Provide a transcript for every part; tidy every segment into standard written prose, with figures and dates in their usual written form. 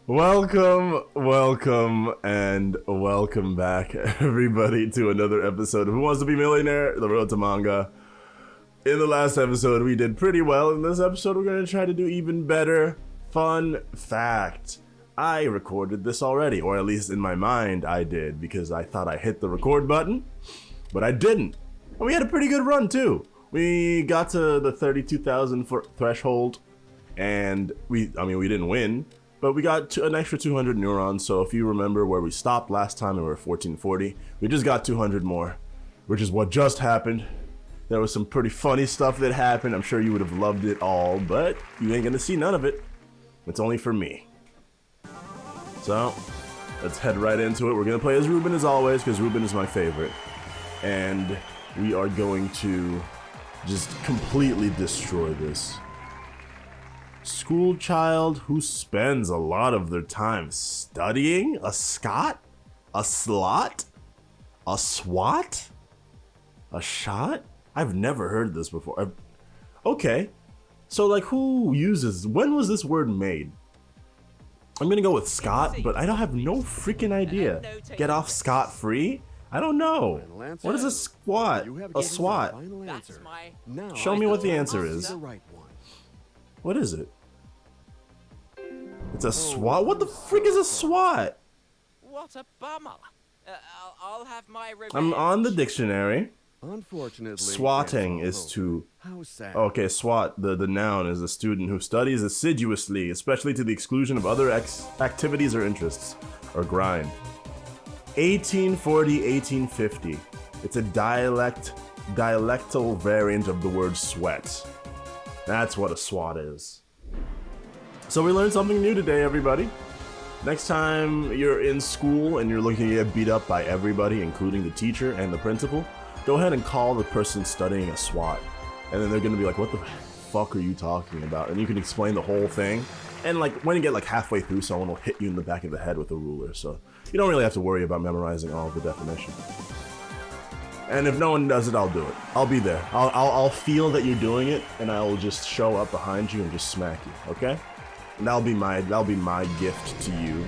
And welcome back, everybody, to another episode of Who Wants to Be Millionaire? The Road to Manga. In the last episode, we did pretty well. In this episode, we're going to try to do even better. Fun fact. I recorded this already, or at least in my mind I did, because I thought I hit the record button, but I didn't. And we had a pretty good run, too. We got to the 32,000 threshold, and we didn't win. But we got an extra 200 neurons, so if you remember where we stopped last time, we were 1440. We just got 200 more, which is what just happened. There was some pretty funny stuff that happened. I'm sure you would have loved it all, but you ain't gonna see none of it. It's only for me. So, let's head right into it. We're gonna play as Ruben as always, because Ruben is my favorite. And we are going to just completely destroy this. School child who spends a lot of their time studying? A Scot? A slot? A SWAT? A shot? I've never heard this before. Okay. So like when was this word made? I'm gonna go with Scott, but I don't have no freaking idea. Get off scot-free? I don't know. What is a SWAT? A SWAT? Show me what the answer is. What is it? It's a SWAT? What the frick is a SWAT? What a bummer. I'll have my revenge. I'm on the dictionary. Unfortunately, swatting is to... How sad. Okay, SWAT, the noun, is a student who studies assiduously, especially to the exclusion of other activities or interests, or grind. 1840, 1850. It's a dialectal variant of the word sweat. That's what a SWAT is. So we learned something new today, everybody. Next time you're in school and you're looking to get beat up by everybody, including the teacher and the principal, go ahead and call the person studying a SWAT. And then they're gonna be like, what the fuck are you talking about? And you can explain the whole thing. And like when you get like halfway through, someone will hit you in the back of the head with a ruler. So you don't really have to worry about memorizing all of the definition. And if no one does it, I'll do it. I'll be there. I'll feel that you're doing it, and I'll just show up behind you and just smack you, okay? And that'll be my gift to you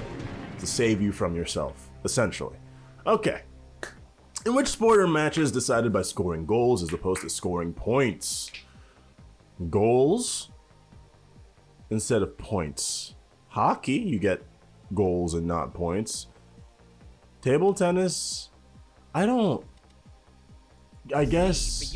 to save you from yourself, essentially. Okay. In which sport are matches decided by scoring goals as opposed to scoring points? Goals instead of points. Hockey, you get goals and not points. Table tennis, I guess,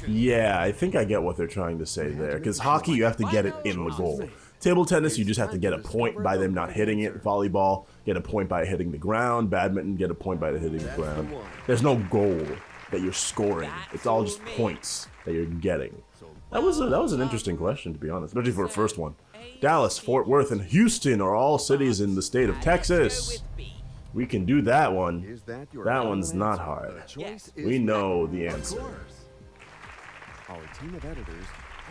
yeah, I think I get what they're trying to say there. Because hockey, you have to get it in the goal. Table tennis, you just have to get a point by them not hitting it. Volleyball, get a point by hitting the ground. Badminton, get a point by hitting the ground. There's no goal that you're scoring. It's all just points that you're getting. That was an interesting question, to be honest, especially for a first one. Dallas, Fort Worth, and Houston are all cities in the state of Texas. We can do that one. That one's not hard. We know the answer. Our team of editors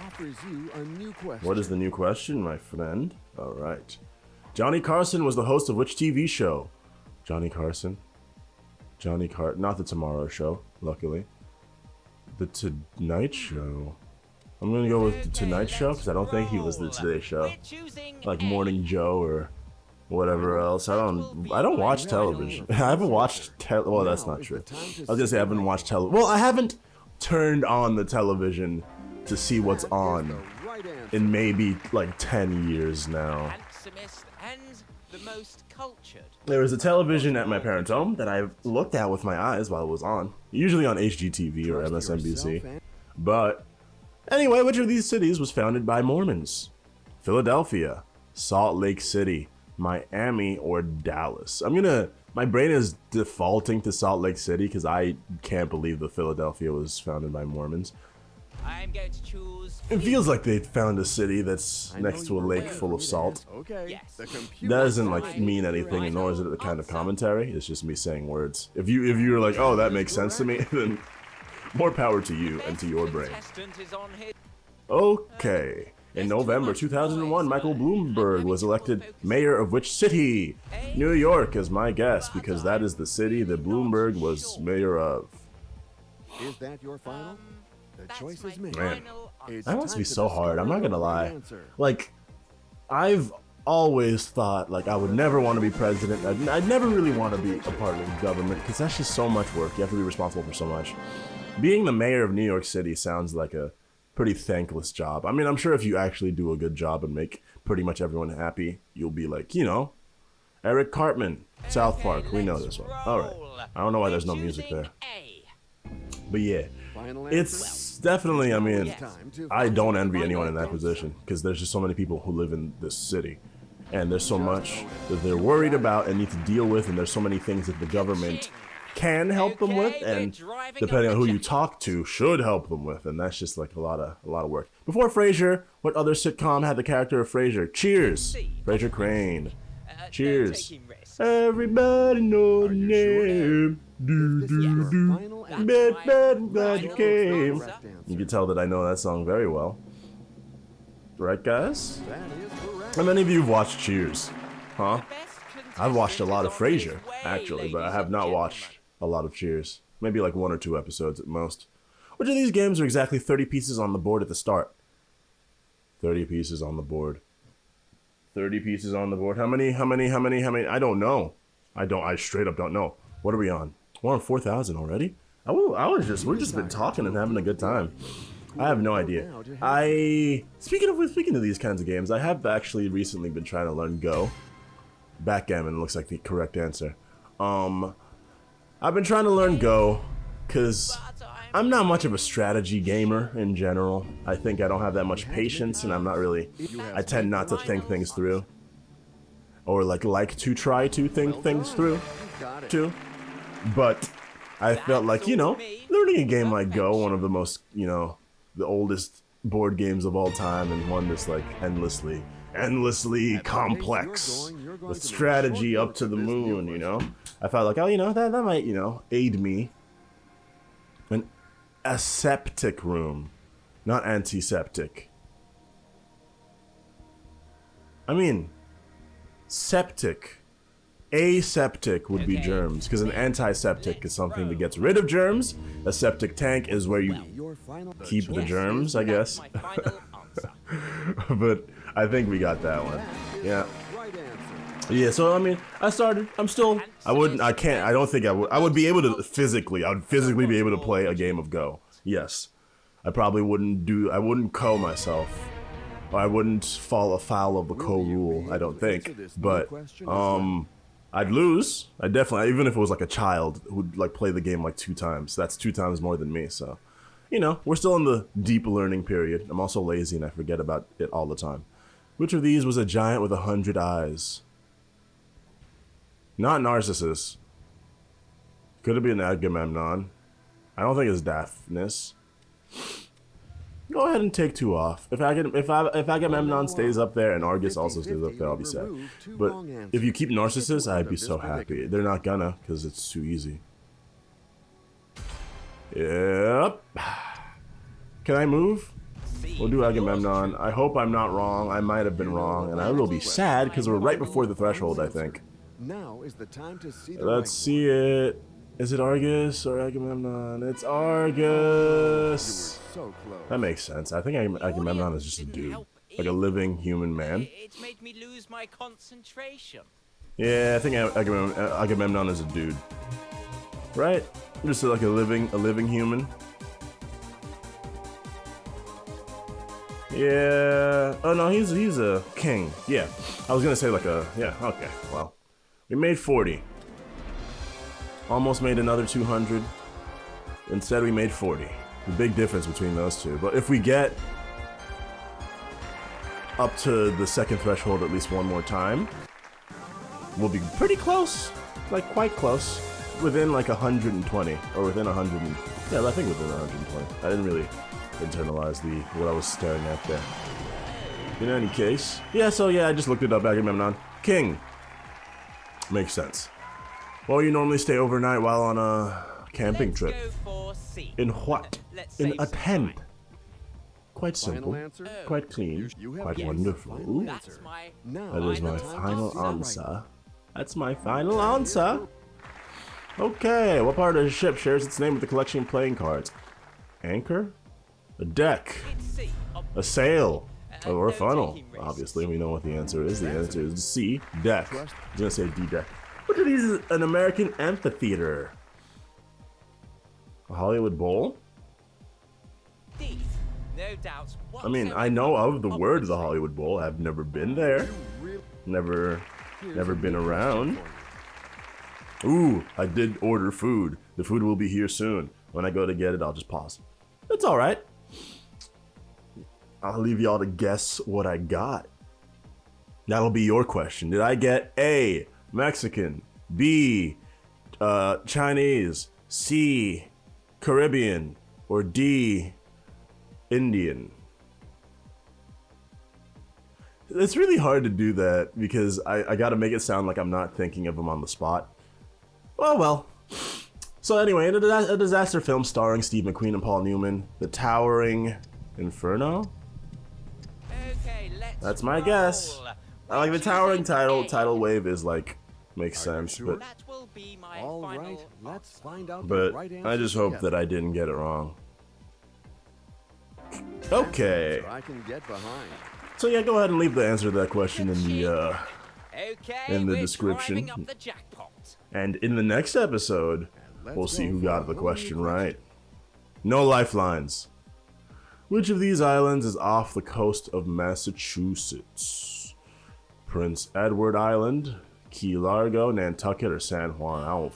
offers you a new question. What is the new question, my friend? All right. Johnny Carson was the host of which TV show? Johnny Carson? Not the Tomorrow Show, luckily. The Tonight Show. I'm gonna go with the Tonight Show because I don't think he was the Today Show. Like Morning Joe or whatever else. I don't watch television. I haven't watched well, that's not true. I was gonna say I haven't watched television. Well, I haven't turned on the television to see what's on in maybe like 10 years now. There was a television at my parents' home that I've looked at with my eyes while it was on. Usually on HGTV or MSNBC. But anyway, which of these cities was founded by Mormons? Philadelphia, Salt Lake City, Miami, or Dallas? My brain is defaulting to Salt Lake City because I can't believe that Philadelphia was founded by Mormons. I'm going to choose. It feels like they found a city that's next to a lake full of salt. Okay. Yes. That doesn't like mean anything, and nor is it the kind of commentary. It's just me saying words. If you're like, oh, that makes sense to me, then more power to you and to your brain. Okay. In November 2001, Michael Bloomberg was elected mayor of which city? New York is my guess, because that is the city that Bloomberg was mayor of. Is that your final? The choice is made. Man, that must be so hard. I'm not gonna lie. Like, I've always thought like I would never want to be president. I'd never really want to be a part of the government because that's just so much work. You have to be responsible for so much. Being the mayor of New York City sounds like a pretty thankless job. I mean, I'm sure if you actually do a good job and make pretty much everyone happy, you'll be like, you know, Eric Cartman, South Park. We know this one. All right. I don't know why there's no music there. But yeah, it's definitely, I mean, I don't envy anyone in that position because there's just so many people who live in this city. And there's so much that they're worried about and need to deal with, and there's so many things that the government can help them with, and depending on who you talk to, should help them with, and that's just like a lot of work. Before Frasier, what other sitcom had the character of Frasier? Cheers, Frasier Crane. Cheers. Everybody know the name. Do do do. Bet, I'm glad you came. You can tell that I know that song very well, right, guys? How many of you have watched Cheers? Huh? I've watched a lot of Frasier, actually, but I have not watched a lot of Cheers. Maybe like 1 or 2 episodes at most. Which of these games are exactly 30 pieces on the board at the start? 30 pieces on the board. 30 pieces on the board. How many? I don't know. I straight up don't know. What are we on? We're on 4,000 already? We've just been talking and having a good time. I have no idea. Speaking of these kinds of games, I have actually recently been trying to learn Go. Backgammon looks like the correct answer. I've been trying to learn Go because I'm not much of a strategy gamer in general. I think I don't have that much patience, and I tend not to think things through. Or like to try to think things through, too. But I felt like, you know, learning a game like Go, one of the most, you know, the oldest board games of all time, and one that's like endlessly complex with strategy up to the moon, you know. I felt like, oh, you know, that might, you know, aid me. An aseptic room, not antiseptic. I mean, septic. Aseptic would be germs, because an antiseptic is something that gets rid of germs. A septic tank is where you keep the germs, I guess. But I think we got that one. Yeah. Yeah, so I mean, I would be able to I would physically be able to play a game of Go. Yes. I probably wouldn't co myself. Or I wouldn't fall afoul of the co-rule, I don't think. But, I'd lose. I'd definitely, even if it was like a child who'd like play the game like 2 times. That's 2 times more than me, so. You know, we're still in the deep learning period. I'm also lazy and I forget about it all the time. Which of these was a giant with 100 eyes? Not Narcissus. Could it be an Agamemnon? I don't think it's Daphnis. Go ahead and take 2 off. If Agamemnon stays up there and Argus also stays up there, I'll be sad. But if you keep Narcissus, I'd be so happy. They're not gonna, because it's too easy. Yep. Can I move? We'll do Agamemnon. I hope I'm not wrong. I might have been wrong, and I will be sad because we're right before the threshold, I think. Now is the time to see the Let's see it. Is it Argus or Agamemnon? It's Argus. So close. That makes sense. I think Agamemnon is just a dude, like a living human man. It's made me lose my concentration. Yeah, I think Agamemnon is a dude, right? Just like a living human. Yeah. Oh no, he's a king. Yeah, I was gonna say like a yeah. Okay, well, we made 40. Almost made another 200. Instead, we made 40. The big difference between those two. But if we get up to the second threshold at least one more time, we'll be pretty close. Like, quite close. Within, like, 120. Or within 100. Yeah, I think within 120. I didn't really internalize what I was staring at there. In any case. Yeah, so yeah, I just looked it up. Agamemnon. King. Makes sense. Well, you normally stay overnight while on a camping trip. In what? In a tent. Quite simple, quite clean, quite wonderful. That is my final answer. That's my final answer. Okay, what part of the ship shares its name with the collection of playing cards? Anchor? A deck? A sail? Or no funnel. taking risks. Obviously, we know what the answer is. The answer is C, deck. I Trust- was gonna say D, deck. Which of these is an American amphitheater? A Hollywood Bowl? D. No doubts I mean, I know of the word the Hollywood Bowl. I've never been there. Never been around. Ooh, I did order food. The food will be here soon. When I go to get it, I'll just pause. It's all right. I'll leave y'all to guess what I got. That'll be your question. Did I get A, Mexican, B, Chinese, C, Caribbean, or D, Indian? It's really hard to do that because I gotta make it sound like I'm not thinking of them on the spot. Well. So anyway, a disaster film starring Steve McQueen and Paul Newman, The Towering Inferno? Okay, let's That's my roll. guess. I like the Choosing Towering title. A. Tidal wave is like, makes Are you sense, sure? That will be my All final right, let's answer. find out the but right answer. I just hope together. that I didn't get it wrong. Okay. I can get behind. So yeah, go ahead and leave the answer to that question in the Okay, in the we're description. driving up the jackpot. and in the next episode, Let's we'll see go who for got a the whole question new right. No lifelines. Which of these islands is off the coast of Massachusetts? Prince Edward Island, Key Largo, Nantucket, or San Juan? I don't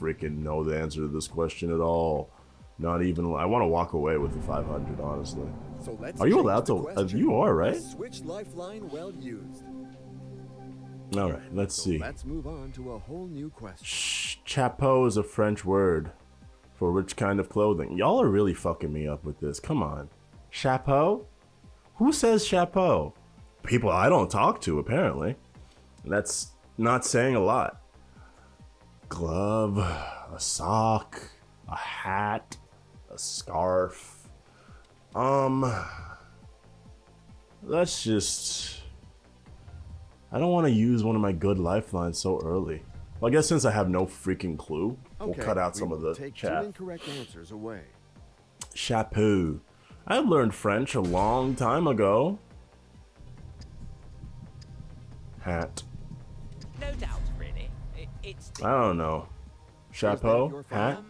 freaking know the answer to this question at all. Not even. I want to walk away with the 500, honestly. So let's Are you change allowed the to? question. You are, right? Switch lifeline well used. All right, let's So see. let's move on to a whole new question. Chapeau is a French word for which kind of clothing? Y'all are really fucking me up with this. Come on. Chapeau? Who says chapeau? People I don't talk to, apparently. That's not saying a lot. Glove, a sock, a hat, a scarf. Let's just... I don't want to use one of my good lifelines so early. Well, I guess since I have no freaking clue, we'll Okay, cut out we some of will the take two chat. incorrect answers away. Chapeau. I learned French a long time ago. Hat. No doubt, really. It's I don't know. Chapeau? your Hat? final?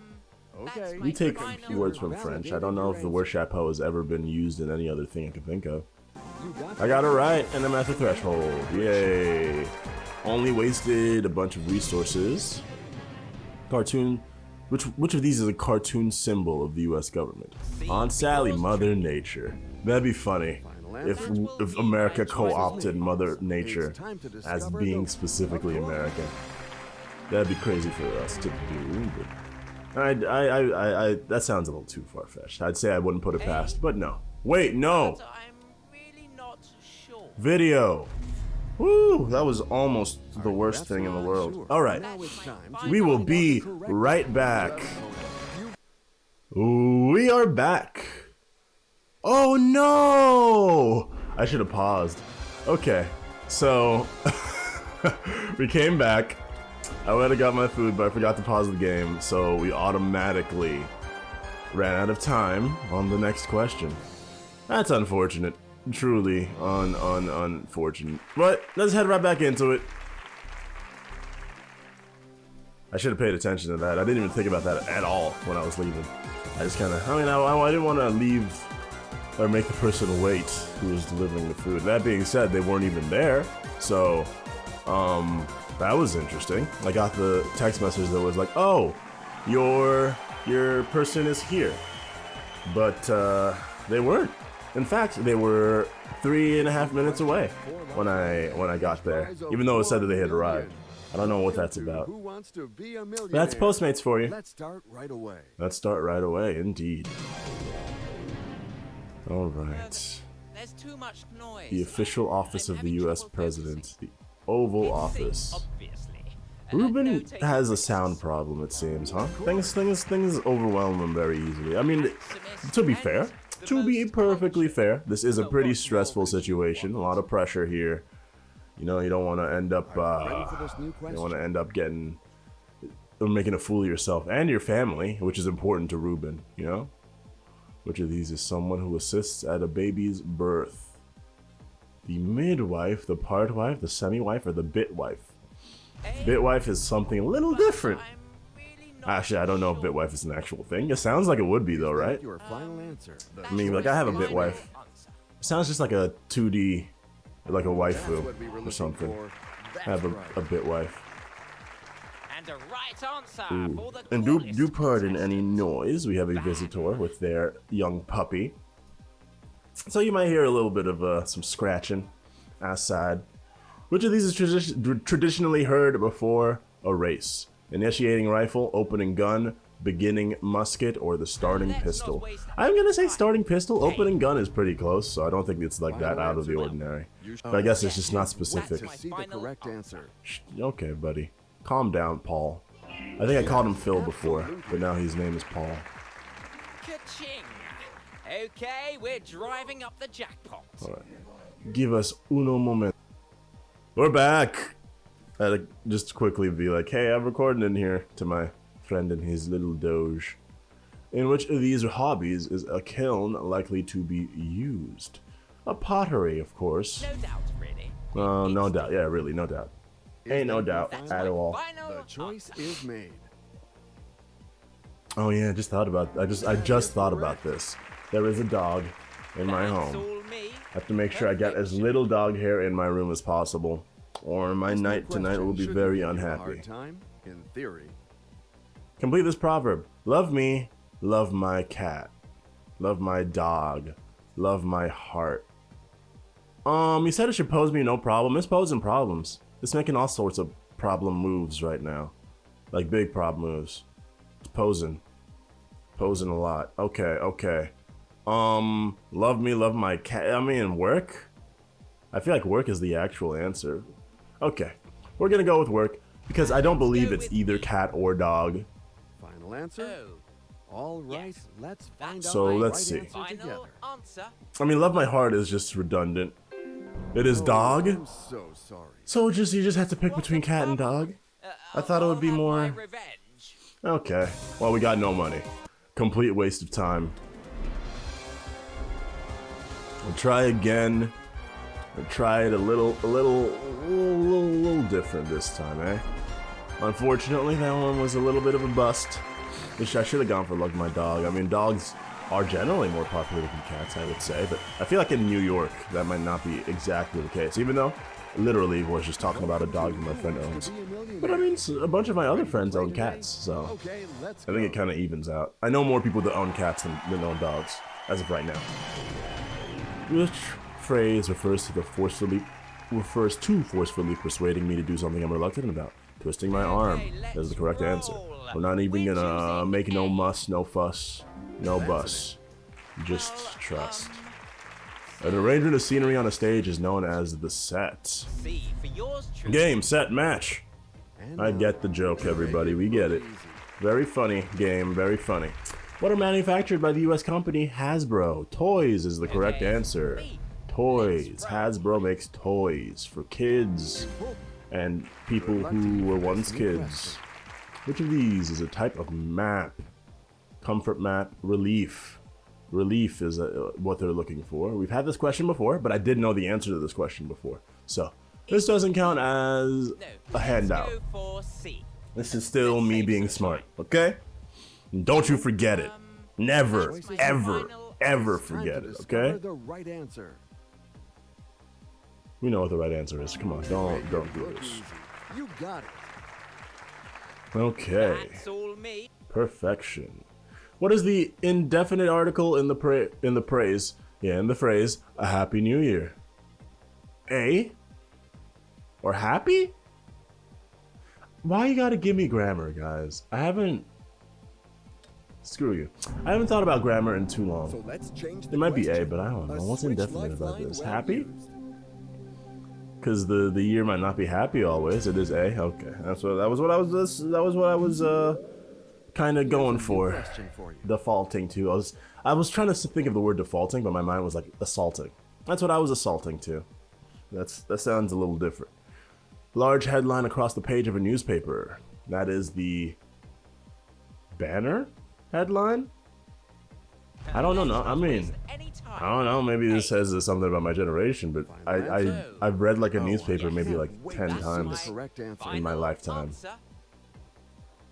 that's Okay. my We take final words from answer. French. I don't know if the word chapeau has ever been used in any other thing I can think of. You got I got it right, and I'm at the threshold. Yay. Only wasted a bunch of resources. Cartoon. Which of these is a cartoon symbol of the U.S. government? Aunt Sally, Mother Nature. That'd be funny if America co-opted Mother Nature as being specifically American. That'd be crazy for us to do. But that sounds a little too far-fetched. I'd say I wouldn't put it past, but no. Wait, no. But I'm really not sure. Video. Woo, that was almost the worst that's thing in the not world. sure. All right. Now it's time to We will find out be the correct right answer. back. You We are back. Oh no! I should have paused. Okay, so we came back. I went and got my food, but I forgot to pause the game, so we automatically ran out of time on the next question. That's unfortunate. Truly unfortunate. But let's head right back into it. I should have paid attention to that. I didn't even think about that at all when I was leaving. I just kind of, I didn't want to leave or make the person wait who was delivering the food. That being said, they weren't even there. So, that was interesting. I got the text message that was like, oh, your person is here. But, they weren't. In fact, they were 3.5 minutes away when I got there, even though it said that they had arrived. I don't know what that's about. Who wants to be a millionaire? That's Postmates for you. Let's start right away. Let's start right away, indeed. All right. There's too much noise. The official office I'm of the having U.S. trouble President, focusing. the Oval It's Office. obviously. Ruben No taking has a risks. sound problem, it seems, huh? Things overwhelm him very easily. I mean, to be fair, to be perfectly fair, this is a pretty stressful situation. A lot of pressure here. You know, you don't want to end up, Ready for this new you question? don't want to end up getting, or making a fool of yourself and your family, which is important to Ruben, you know? Which of these is someone who assists at a baby's birth? the midwife, the part wife, the semi-wife, or the bit wife? Bit wife is something a little different. Actually, I don't know if bit wife is an actual thing. It sounds like it would be though, right? Your final answer. I mean, like I have a bit wife. It sounds just like a 2D, like a waifu or something. I have a bit wife. And a right answer for the And coolest do pardon contestant. any noise. We have a visitor with their young puppy. So you might hear a little bit of some scratching outside. Which of these is traditionally heard before a race? Initiating rifle, opening gun, beginning musket, or the starting pistol? I'm gonna say starting pistol. Opening gun is pretty close, so I don't think it's like that out of the ordinary. But I guess it's just not specific. To see the correct answer. Okay, buddy. Calm down, Paul. I think I called him Phil before, but now his name is Paul. Ka-ching! Okay, we're driving up the jackpot. Alright. Give us uno moment. We're back! I had to just quickly be like, hey, I'm recording in here to my friend and his little doge. In which of these hobbies is a kiln likely to be used? A pottery, of course. No doubt, really. No doubt. Yeah, really, no doubt. Ain't no doubt That's at my all. final The choice answer. is made. Oh yeah, I just thought about this. There is a dog in my That's home. all me. I have to make sure I get as little dog hair in my room as possible, or my This night tonight question will be shouldn't very give you a unhappy. hard time, in theory. Complete this proverb. Love me, love my cat. Love my dog. Love my heart. You said it should pose me no problem. It's posing problems. It's making all sorts of problem moves right now. Like big problem moves. It's posing. Posing a lot. Okay. Love me, love my cat. I mean, work? I feel like work is the actual answer. Okay. We're gonna go with work because I don't believe it's either cat or dog. Final answer? Oh, All right, Yes. let's find So out the let's right see. answer final together. answer. I mean, love my heart is just redundant. It is dog. I'm so sorry. So you just have to pick between cat and dog? I thought it would be I'll have more- my revenge. Okay. Well, we got no money. Complete waste of time. We'll try again. We'll try it a little different this time, eh? Unfortunately, that one was a little bit of a bust. I should have gone for Love My Dog. I mean, dogs are generally more popular than cats, I would say, but I feel like in New York, that might not be exactly the case, even though literally was just talking about a dog that my friend owns. But I mean, a bunch of my other friends own cats, so Okay, let's I think it kind of evens out. I know more people that own cats than own dogs, as of right now. Which phrase refers to forcefully persuading me to do something I'm reluctant about? Twisting my arm is the correct answer. We're not even gonna make no muss, no fuss, no bus. Just trust. An arrangement of scenery on a stage is known as the set. See for yours truly. Game, set, match. And I now, get the joke, everybody. We get it. easy. Very funny game, very funny. What are manufactured by the US company Hasbro? Toys is the correct Okay, answer. me. Toys. Hasbro makes toys for kids and people who were once kids. Which of these is a type of map? Comfort map, relief. Relief is what they're looking for. We've had this question before, but I did know the answer to this question before. So, this doesn't count as No, a handout. let's go for C. This is still me being smart, okay? And don't you forget it. Never, Choice is ever, final. ever Time forget to it, discover okay? the right answer. We know what the right answer is. Come on, don't do Look this. easy. You got it. Okay, That's all me. perfection. What is the indefinite article in the phrase? Yeah, in the phrase "A Happy New Year"? A or happy? Why you gotta give me grammar, guys? I haven't. Screw you. I haven't thought about grammar in too long. So let's change the It might be A, question. but I don't know. A What's switch indefinite about lifeline this? well Happy? used. Because the year might not be happy always. It is A. Okay, that was what I was kind of going Here's a new for. question for you. Defaulting to. I was trying to think of the word defaulting, but my mind was like assaulting. That's what I was assaulting to. That sounds a little different. Large headline across the page of a newspaper. That is the banner headline. I don't know. No, I mean, Any I time. don't know. Maybe this says something about my generation, but I've read like a newspaper maybe like 10 That's times. the correct answer. in my Final lifetime. answer.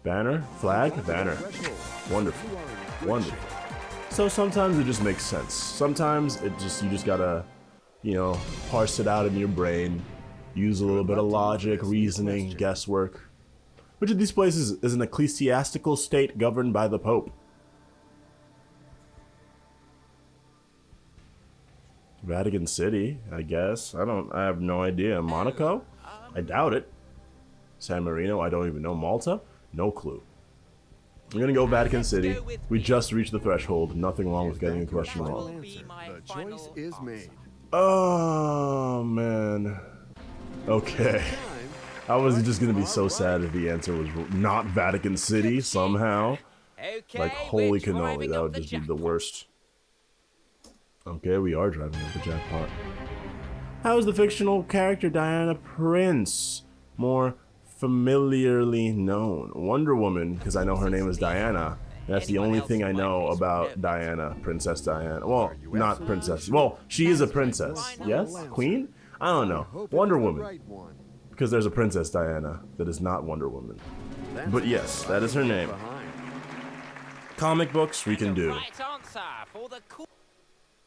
Banner, flag, banner. Threshold. Wonderful, You are in good wonderful. shape. So sometimes it just makes sense. Sometimes you just gotta, parse it out in your brain, use a little bit of logic, reasoning, guesswork. Which of these places is an ecclesiastical state governed by the Pope? Vatican City, I guess. I have no idea. Monaco? I doubt it. San Marino? I don't even know. Malta? No clue. I'm gonna go Vatican City. We just reached the threshold. Nothing wrong with getting a question That wrong. will be my The final choice is answer. made. Oh, man. Okay. Time. I was just gonna be so sad if the answer was not Vatican City somehow. Okay, Like, holy we're cannoli, driving that up would the just be the jackpot. worst. Okay, we are driving up the jackpot. How is the fictional character Diana Prince more familiarly known? Wonder Woman, because I know her name is Diana. That's the only thing I know about Diana, Princess Diana. Well, not princess. Well, she is a princess. Yes? Queen? I don't know. Hope Wonder it's the Woman. right one. Because there's a Princess Diana that is not Wonder Woman. That's But yes, that is her name. behind. Comic books, we can The do. right answer for the cool.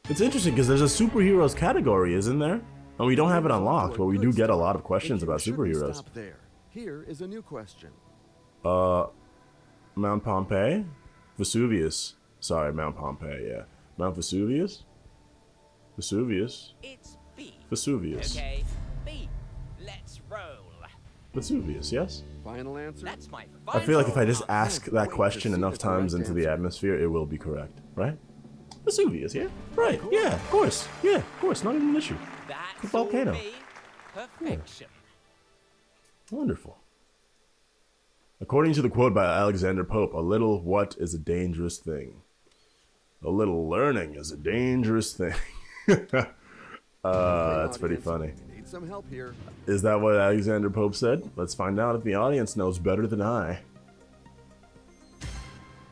It's interesting because there's a superheroes category, isn't there? And we don't have it unlocked, but we do get a lot of questions And about you shouldn't superheroes. Stop there. Here is a new question. Mount Pompeii? Vesuvius. Sorry, Mount Pompeii, yeah. Mount Vesuvius? Vesuvius. It's B. Vesuvius. Okay, B. Let's roll. Vesuvius, yes? Final answer? That's my I final feel like if I just answer. ask that question enough times into the atmosphere, it will be correct, right? Vesuvius, yeah? Right, yeah, of course. Yeah, of course, not even an issue. That's A volcano. all me. Perfection. Wonderful. According to the quote by Alexander Pope, a little what is a dangerous thing? A little learning is a dangerous thing. That's pretty funny. We need some help here. Is that what Alexander Pope said? Let's find out if the audience knows better than I.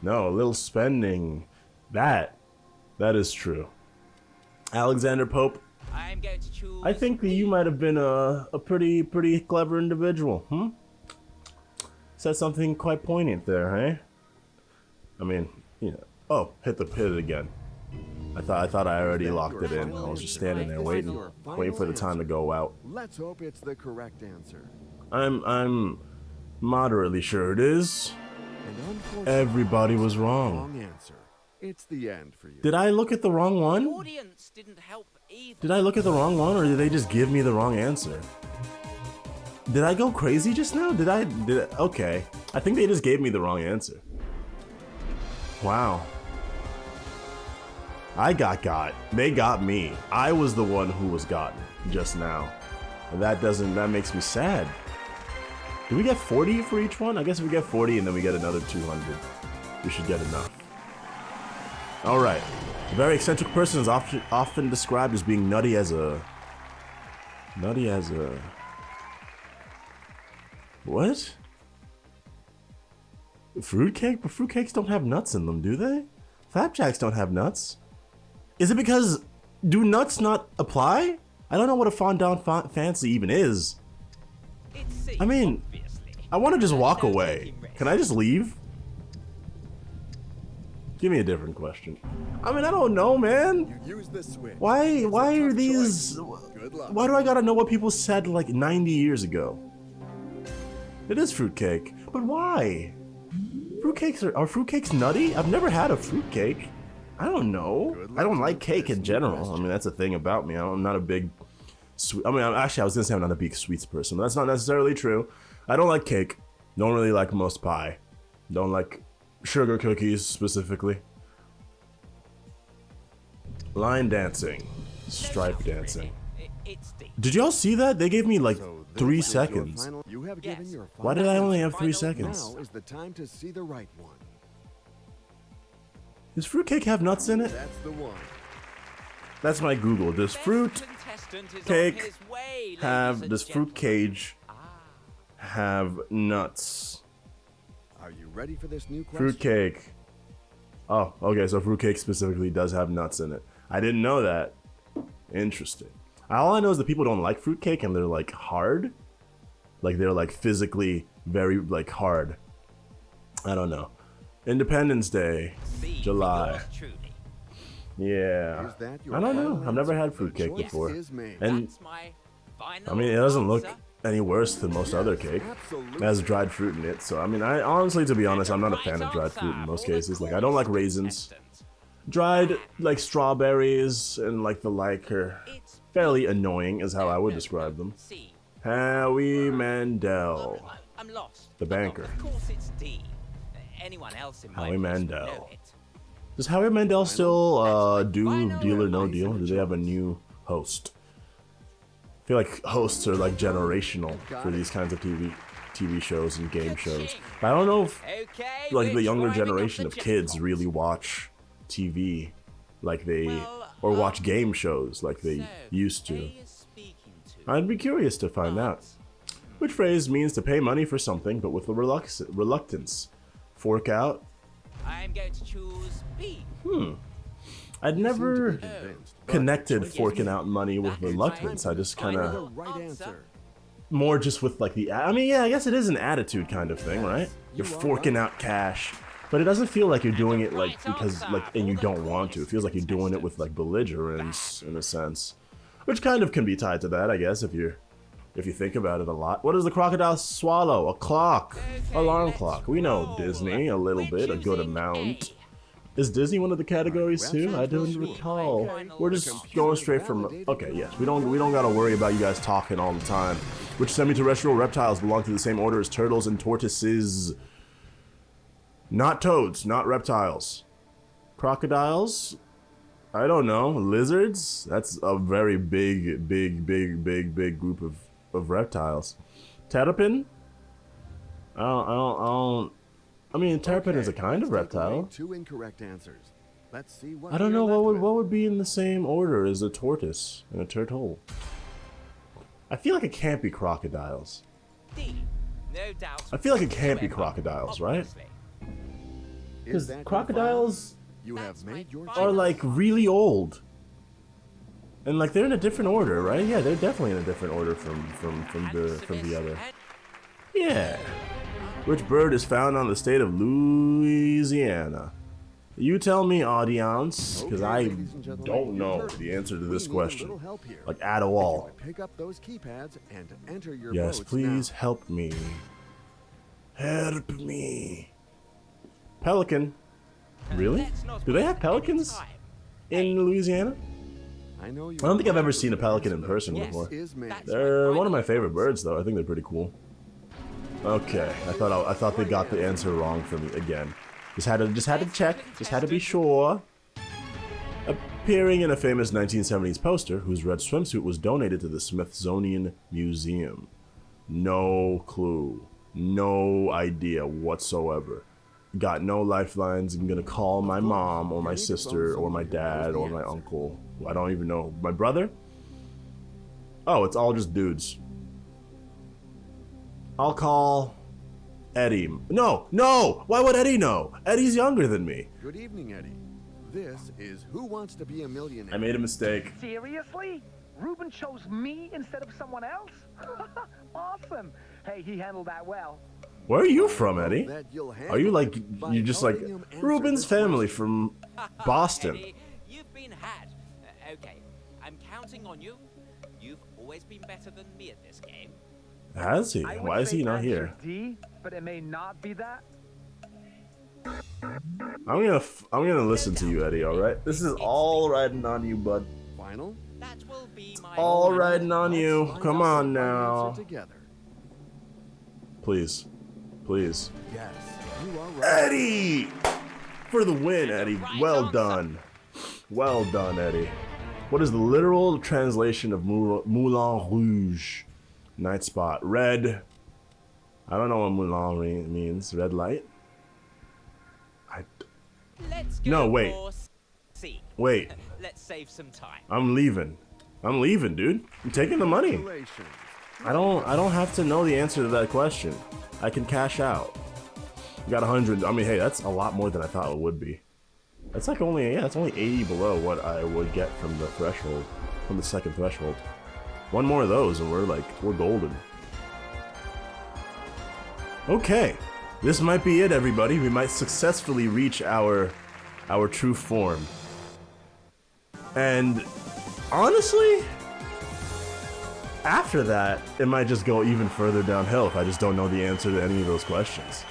No, a little spending. That is true. Alexander Pope, I'm going to choose. I think that you might have been a pretty clever individual, Said something quite poignant there, hey? I mean, oh, hit it again. I thought I already locked it in. I was just standing there waiting for the time to go out. Let's hope it's the correct answer. I'm moderately sure it is. And unfortunately, Everybody was it's the wrong. wrong answer. It's the end for you. Did I look at the wrong The one? audience didn't help either. Did I look at the wrong one, or did they just give me the wrong answer? Did I go crazy just now? Okay. I think they just gave me the wrong answer. Wow. I got. They got me. I was the one who was gotten just now. And that makes me sad. Do we get 40 for each one? I guess if we get 40 and then we get another 200, we should get enough. All right. A very eccentric person is often described as being nutty as a... What? Fruitcake? But fruitcakes don't have nuts in them, do they? Flapjacks don't have nuts. Is it because... Do nuts not apply? I don't know what a fondant fancy even is. It's C, I mean, obviously. I want to just walk No away. taking risks. Can I just leave? Give me a different question. I mean, I don't know, man. You use the switch. Why It's a are tough these... choice. Good luck. Why do I gotta know what people said like 90 years ago? It is fruitcake, but why? Are fruitcakes nutty? I've never had a fruitcake. I don't know. I don't like cake in general. I mean, that's the thing about me. I'm not a big sweet. I mean, actually, I was gonna say I'm not a big sweets person, but that's not necessarily true. I don't like cake. Don't really like most pie. Don't like sugar cookies specifically. Line dancing, stripe dancing. It's D. Did y'all see that? They gave me like So this 3 is your seconds. final- You have given Yes. your Why final did I only answer. have 3 Final seconds? Now is the time to see the right one. Does fruitcake have nuts in it? That's the one. That's my Google. Does Best fruit contestant is on cake his way, ladies have... and Does fruit gentlemen. cage have nuts? Are you ready for this new question? Fruit cake Oh, okay, so fruitcake specifically does have nuts in it. I didn't know that. Interesting. All I know is that people don't like fruitcake and they're like hard. Like they're like physically very like hard. I don't know. Independence Day, See July. yours truly. Yeah. Is that your I don't know. final I've never answer? had The fruitcake choice before. is made. And That's my final I mean, it doesn't look answer. any worse than most other cake. It has dried fruit in it. So I mean, I honestly, to be honest, I'm not a fan of dried fruit in most cases. Like I don't like raisins. Dried like strawberries and like the like are fairly annoying is how I would describe them. C. Howie Mandel. I'm lost. The banker. Of course it's D. Anyone else in my Howie place would Mandel. know it. Does Howie Mandel still do Final Deal or No advice Deal? of Do the they have a choice. new host? I feel like hosts are like generational for these kinds of TV shows and game shows. But I don't know if Okay, like the we're younger driving up generation the of kids jackpot. really watch TV like they Well, or watch game shows like they So, used to. A is speaking to I'd be curious to find out. Which phrase means to pay money for something but with a reluctance? Fork out? I'm going to choose B. I'd never Convinced, but connected forking out money with That's my reluctance. I just kind the of right Answer. answer. more just with like the. I mean, yeah, I guess it is an attitude kind of thing, right? You're You are forking right. out cash, but it doesn't feel like you're doing it like right because answer like and you for the don't want to. It feels like you're doing it with like belligerence Bad. in a sense, which kind of can be tied to that, I guess, if you think about it a lot. What does the crocodile swallow? A clock, Okay, alarm let's clock. We know roll. Disney a little We're bit, a good choosing amount. A. Is Disney one of the categories Well, too? I don't sounds good. recall. Okay. We're just Computer going straight from. validated Okay, your yes, we don't gotta worry about you guys talking all the time. Which semi-terrestrial reptiles belong to the same order as turtles and tortoises? Not toads, not reptiles. Crocodiles? I don't know. Lizards? That's a very big group of reptiles. Terrapin? I mean, terrapin is a Okay, kind of let's take away reptile. 2 incorrect answers. Let's see what I don't we are know left what with. would be in the same order as a tortoise and a turtle. I feel like it can't be crocodiles. D. No doubt. I feel like it can't be whatsoever, crocodiles, right? obviously. Is Because that your crocodiles final? You have That's made my your final are choice. like really old, and like they're in a different order, right? Yeah, they're definitely in a different order from the other. Yeah. Which bird is found on the state of Louisiana? You tell me, audience, because Okay, I ladies and gentlemen, don't you've know heard it. the answer to We this need a question. little help here. Like at If you all. would pick up those keypads and enter your Yes, votes please now. help me. Help me. Pelican. Really? Let's not Do they waste have any pelicans time. in Louisiana? I know you I don't think I've ever are seen a pelican in person Yes. before. Is made. That's They're one of my final favorite answer. birds, though. I think they're pretty cool. Okay, I thought they got the answer wrong for me again. Just had to check. Just had to be sure. Appearing in a famous 1970s poster, whose red swimsuit was donated to the Smithsonian Museum. No clue. No idea whatsoever. Got no lifelines. I'm gonna call my mom or my sister or my dad or my uncle. I don't even know. My brother? Oh, it's all just dudes. I'll call Eddie. No! Why would Eddie know? Eddie's younger than me. Good evening, Eddie. This is Who Wants to Be a Millionaire. I made a mistake. Seriously? Ruben chose me instead of someone else? Awesome. Hey, he handled that well. Where are you from, Eddie? That you'll Are you handle like, it by you're just like, helping him answer Ruben's this family question. from Boston. Eddie, you've been had. Okay, I'm counting on you. You've always been better than me at this game. Has he? I would Why is say he not answer here? D, but it may not be that. I'm gonna listen to you, Eddie, alright? This is all riding on you, bud. Final? That will be my All final riding on Let's you. find Come out on the right now. answer together. Please. Please. Yes, you are right. Eddie! For the win, Eddie. right Well answer. done. Well done, Eddie. What is the literal translation of Moulin Rouge? Night spot. Red. I don't know what Moulin means. Red light? Let's go No, wait. for C. Wait. Let's save some time. I'm leaving. I'm leaving, dude. I'm taking the money. Congratulations. I don't have to know the answer to that question. I can cash out. You got 100. I mean, hey, that's a lot more than I thought it would be. That's like only, yeah, it's only 80 below what I would get from the threshold, from the second threshold. One more of those and we're golden. Okay, this might be it, everybody. We might successfully reach our true form. And honestly, after that, it might just go even further downhill if I just don't know the answer to any of those questions.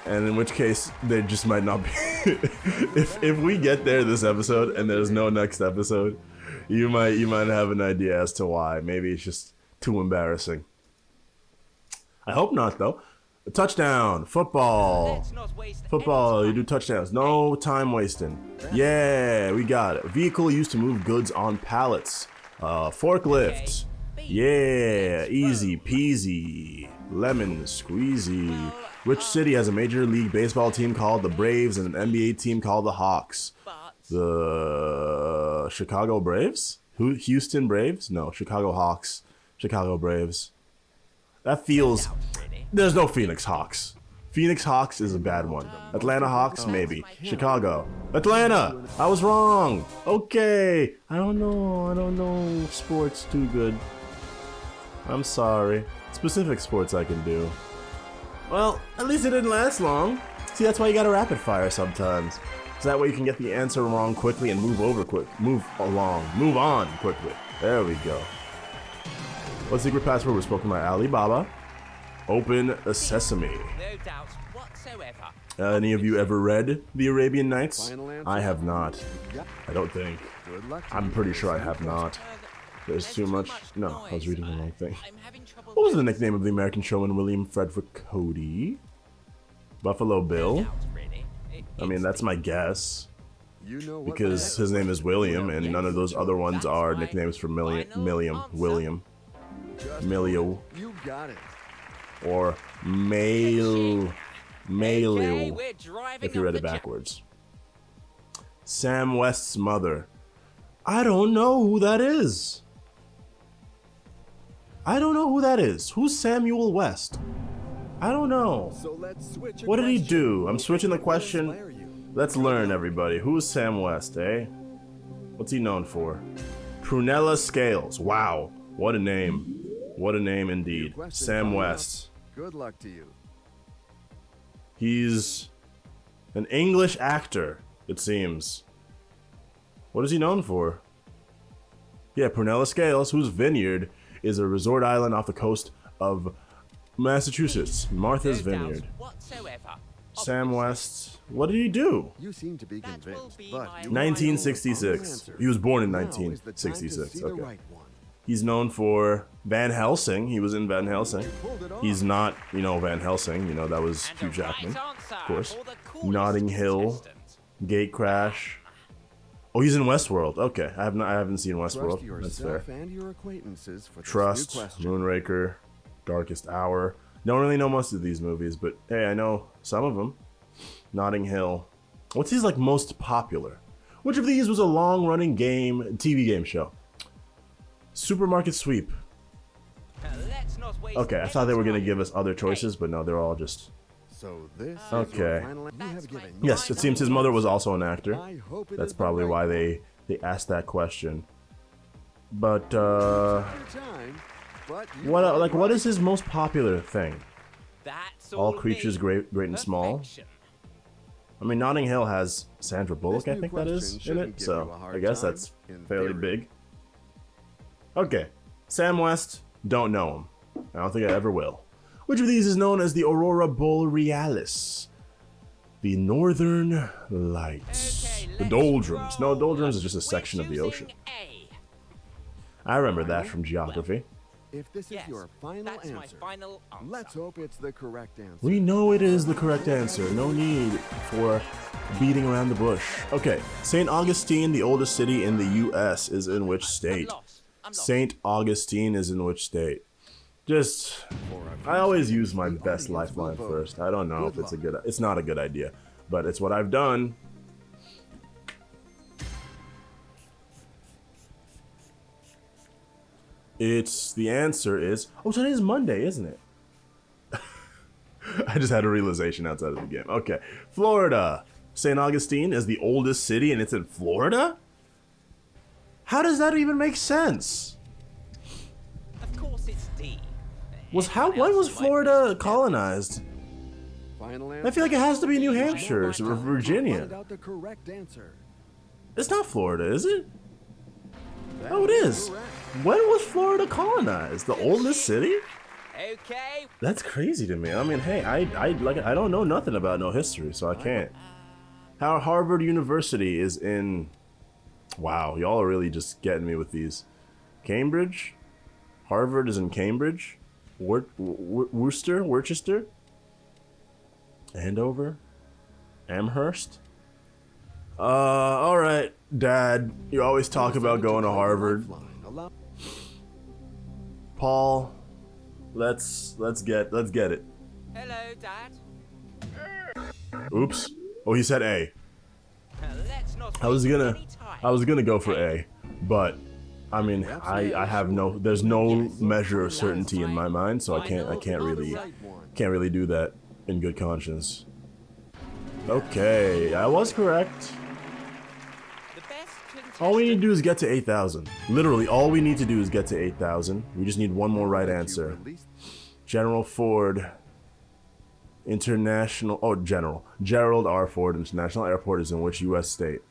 And in which case, they just might not be. if we get there this episode and there's no next episode, you might have an idea as to why. Maybe it's just too embarrassing. I hope not, though. A touchdown, football. Let's not waste Football, any you do touchdowns. No time wasting. Yeah, we got it. Vehicle used to move goods on pallets. Forklift. Yeah, easy peasy. Lemon squeezy. Which city has a Major League Baseball team called the Braves and an NBA team called the Hawks? But The Chicago Braves? Houston Braves? No, Chicago Hawks. Chicago Braves. That feels... There's no Phoenix Hawks. Phoenix Hawks is a bad one. Atlanta Hawks, maybe. Chicago. Atlanta! I was wrong! Okay. I don't know sports too good. I'm sorry. Specific sports I can do. Well, at least it didn't last long. See, that's why you gotta rapid fire sometimes. So that way you can get the answer wrong quickly and move on quickly. There we go. What secret password was spoken by Alibaba? Open a sesame. no doubt whatsoever. Any of you ever read The Arabian Nights? Final answer? I have not. Yep. I don't think. Good luck to I'm you. pretty sure I have not. There's There's too much. No, I was noise. reading the wrong thing. I'm having trouble What was the with nickname of the American showman William Frederick Cody? Buffalo Bill? doubt, really. I mean, that's my guess. You know what Because that his name is William, and none of those other ones are nicknames for William, is. Just Milio, You got it. or Mail, Okay, Mailio, we're driving if you up read the it ja- backwards. Sam West's mother. I don't know who that is. I don't know who that is. Who's Samuel West? I don't know. So let's switch. a What did he question. do? I'm switching the question. Inspire you. Let's learn, everybody. Who's Sam West, eh? What's he known for? Prunella Scales. Wow. What a name. What a name indeed. Question Sam coming up. West. Good luck to you. He's an English actor, it seems. What is he known for? Yeah, Prunella Scales, whose vineyard is a resort island off the coast of Massachusetts. Martha's no doubt Vineyard. whatsoever. Sam West. What did he do? You seem to be That will convinced, be but my you 1966. He was born in Now is the time to 1966. see the Okay. right one. He's known for Van Helsing. He was in Van Helsing. Pulled it off. He's not, Van Helsing. That was And Hugh the Jackman. right answer Of course. for the coolest Notting Hill. contestant. Gate Crash. Oh, he's in Westworld. Okay, I haven't seen Trust Westworld. That's fair. yourself and your acquaintances for this Trust, new question. Moonraker, Darkest Hour. Don't really know most of these movies, but hey, I know some of them. Notting Hill. What's his most popular? Which of these was a long-running TV game show? Supermarket Sweep. Let's not waste Okay, I thought they were gonna any give us other choices, but no, they're all just. So this is Okay. your final you have That's given my- your Yes, it seems his mother was also an actor. I hope it That's is the probably right why one. they asked that question. But Your time, but you what are what right. is his most popular thing? That's All me. creatures great and small. Perfection. I mean, Notting Hill has Sandra Bullock, This I new think that is question in shouldn't it. give So you a hard I guess time, that's in fairly theory. big. Okay, Sam West. Don't know him. I don't think I ever will. Which of these is known as the Aurora Borealis? The Northern Lights. Okay, The let's doldrums. No, roll. doldrums is just a We're section of the ocean. choosing A. I remember that from geography. If this is Yes, your final that's my answer, final answer. let's hope it's the correct answer. We know it is the correct answer. No need for beating around the bush. Okay, St. Augustine, the oldest city in the U.S., is in which state? I'm lost. St. Augustine is in which state? Just, I always use my best lifeline first. I don't know if it's not a good idea, but it's what I've done. The answer is, oh, today is Monday, isn't it? I just had a realization outside of the game. Okay, Florida. St. Augustine is the oldest city and it's in Florida? How does that even make sense? Of course it's D. When Anyone was else might Florida be- colonized? Final I feel like it has to be New answer. Hampshire or Find Virginia. out the correct answer. It's not Florida, is it? That Oh, it is. correct. When was Florida colonized? The oldest city? Okay. That's crazy to me. I mean, hey, I don't know nothing about no history, so I can't. How Harvard University is in. Wow, y'all are really just getting me with these. Cambridge? Harvard is in Cambridge? Worcester? Andover? Amherst? Alright, Dad. You always talk about going to Harvard. Paul, let's get it. Hello, Dad. Oops. Oh, he said A. Let's not I was waste gonna any time. go for A, but I mean, I have there's no measure of certainty in my mind, so I can't really do that in good conscience. Okay, I was correct. The best All we need to contestant- do is get to 8,000. Literally, all we need to do is get to 8,000. We just need one more right answer. General Ford International. Oh, General. Gerald R. Ford International Airport is in which U.S. state?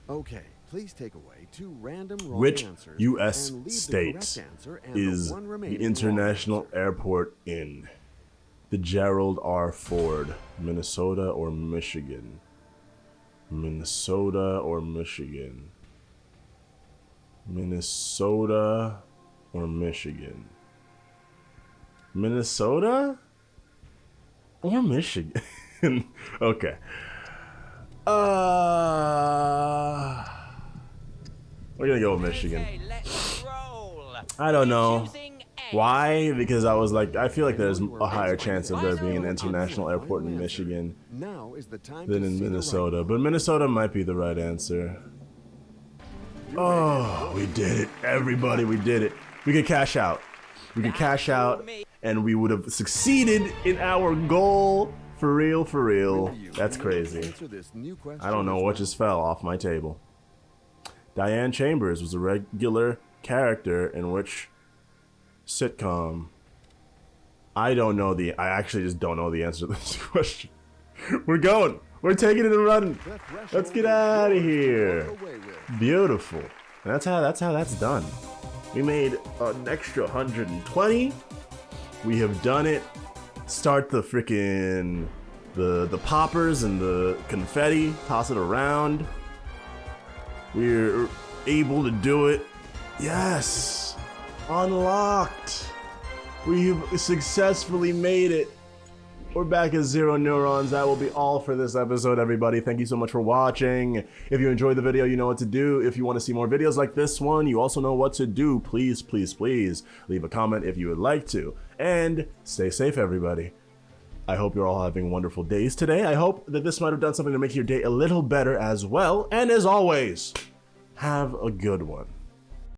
Okay, please take away 2 random wrong Which answers U.S. and leave the state correct answer and is the one the remaining wrong international answer. airport in? The Gerald R. Ford, Minnesota or Michigan? Minnesota or Michigan? Minnesota or Michigan? Minnesota or Michigan? Okay. We're gonna go with Michigan. Okay, let's roll. I don't know. Choosing A. Why? Because I was like, I feel like there's a higher chance of there being an international airport in Michigan Now is the time than to in see the right Minnesota. one. But Minnesota might be the right answer. Oh, we did it. Everybody, we did it. We could cash out. We could cash out and we would have succeeded in our goal. For real, for real. That's crazy. Answer this new question I don't know as what well. just fell off my table. Diane Chambers was a regular character in which sitcom? I actually just don't know the answer to this question. We're going. We're taking it and running. The threshold Let's get is out of yours to here. walk away with. Beautiful. And that's how that's done. We made an extra 120. We have done it. Start the freaking the poppers and the confetti. Toss it around. We're able to do it. Yes. Unlocked. We've successfully made it. We're back at 0 neurons. That will be all for this episode, everybody. Thank you so much for watching. If you enjoyed the video, you know what to do. If you want to see more videos like this one, you also know what to do. Please, please, please leave a comment if you would like to. And stay safe, everybody. I hope you're all having wonderful days today. I hope that this might have done something to make your day a little better as well. And as always, have a good one.